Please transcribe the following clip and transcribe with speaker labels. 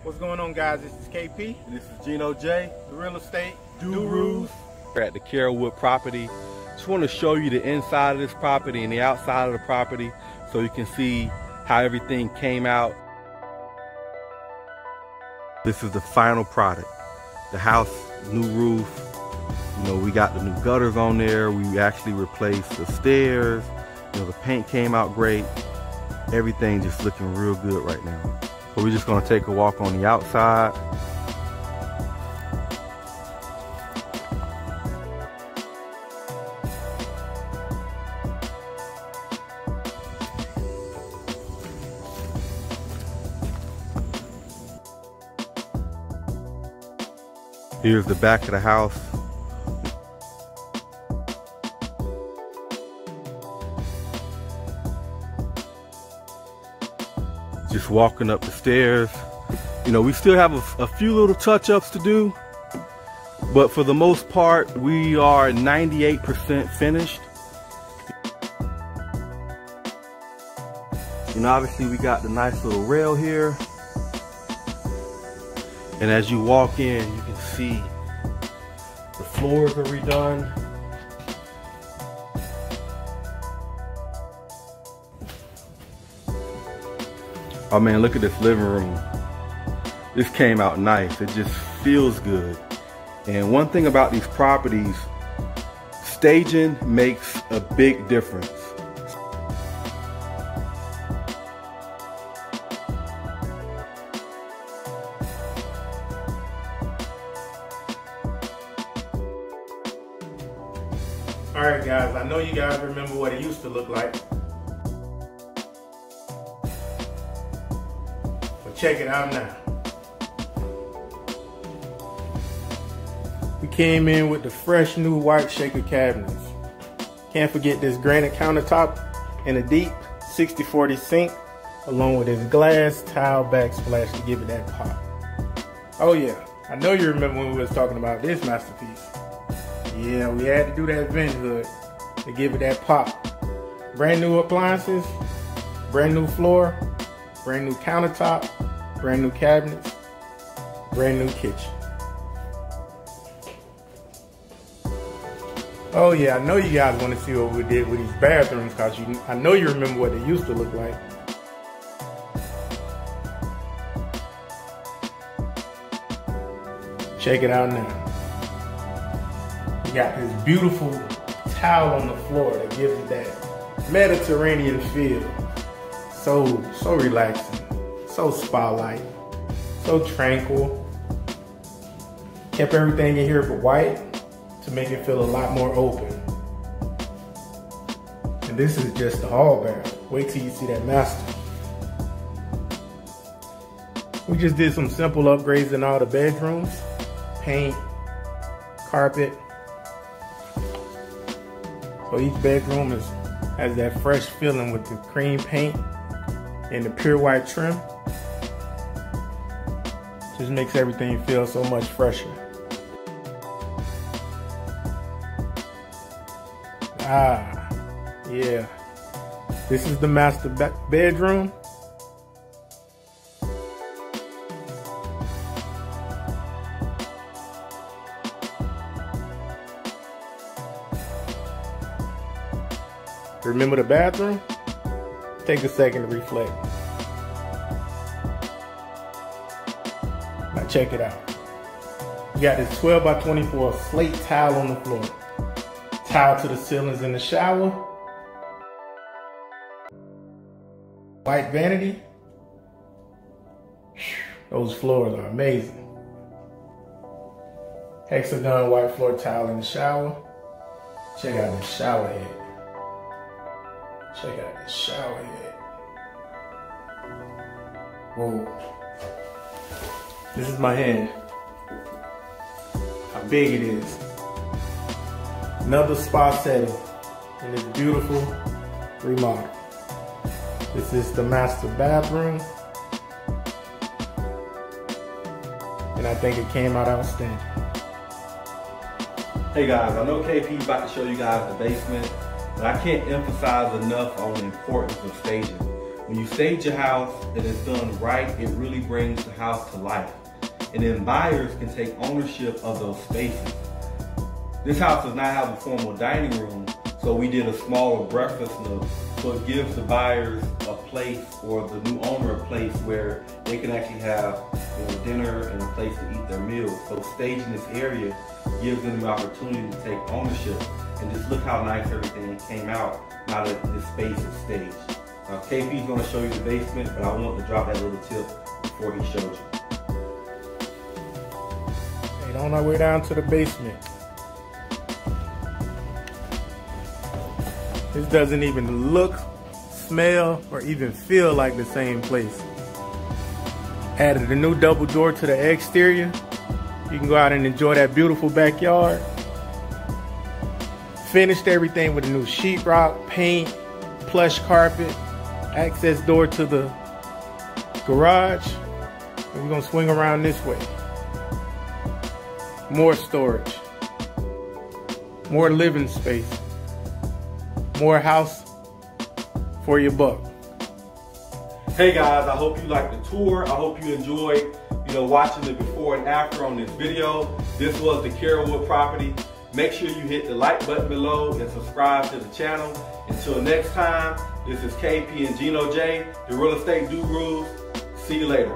Speaker 1: What's going on, guys? This is KP.
Speaker 2: And this is Geno J.
Speaker 1: The real estate
Speaker 2: Gurus. We're at the Carrollwood property. Just want to show you the inside of this property and the outside of the property so you can see how everything came out. This is the final product. The house, new roof. You know, we got the new gutters on there. We actually replaced the stairs. You know, the paint came out great. Everything just looking real good right now. So we're just gonna take a walk on the outside. Here's the back of the house. Just walking up the stairs. You know, we still have a few little touch-ups to do, but for the most part, we are 98% finished. And obviously we got the nice little rail here. And as you walk in, you can see the floors are redone. Oh man, look at this living room. This came out nice. It just feels good. And one thing about these properties, staging makes a big difference.
Speaker 1: Alright guys, I know you guys remember what it used to look like. But check it out now. We came in with the fresh new white shaker cabinets. Can't forget this granite countertop and a deep 60/40 sink, along with this glass tile backsplash to give it that pop. Oh yeah, I know you remember when we was talking about this masterpiece. Yeah, we had to do that vent hood to give it that pop. Brand new appliances, brand new floor, brand new countertop, brand new cabinets, brand new kitchen. Oh yeah, I know you guys want to see what we did with these bathrooms, because I know you remember what they used to look like. Check it out now. You got this beautiful towel on the floor that gives it that Mediterranean feel. So relaxing, so spa-like, so tranquil. Kept everything in here but white to make it feel a lot more open. And this is just the hall bath. Wait till you see that master. We just did some simple upgrades in all the bedrooms. Paint, carpet. So each bedroom has that fresh feeling with the cream paint and the pure white trim. Just makes everything feel so much fresher. Ah, yeah. This is the master bedroom. Remember the bathroom? Take a second to reflect. Now check it out. You got this 12x24 slate tile on the floor. Tile to the ceilings in the shower. White vanity. Those floors are amazing. Hexagon white floor tile in the shower. Check out this shower head. Check out this shower head. Whoa. This is my hand. How big it is. Another spa setting in this beautiful remodel. This is the master bathroom. And I think it came out outstanding.
Speaker 2: Hey guys, I know KP is about to show you guys the basement, but I can't emphasize enough on the importance of staging. When you stage your house and it's done right, it really brings the house to life. And then buyers can take ownership of those spaces. This house does not have a formal dining room, so we did a smaller breakfast nook. So it gives the buyers a place, or the new owner a place where they can actually have dinner and a place to eat their meals. So staging this area gives them the opportunity to take ownership. And just look how nice everything came out now that this space is staged. KP is going to show you the basement, but I wanted to drop that little tip before he showed you.
Speaker 1: And on our way down to the basement. This doesn't even look, smell, or even feel like the same place. Added a new double door to the exterior. You can go out and enjoy that beautiful backyard. Finished everything with a new sheetrock, paint, plush carpet, access door to the garage. And we're gonna swing around this way. More storage, more living space, more house for your buck.
Speaker 2: Hey guys, I hope you liked the tour. I hope you enjoyed, watching the before and after on this video. This was the Carrollwood property. Make sure you hit the like button below and subscribe to the channel. Until next time, this is KP and Geno J, the Real Estate Gurus. See you later.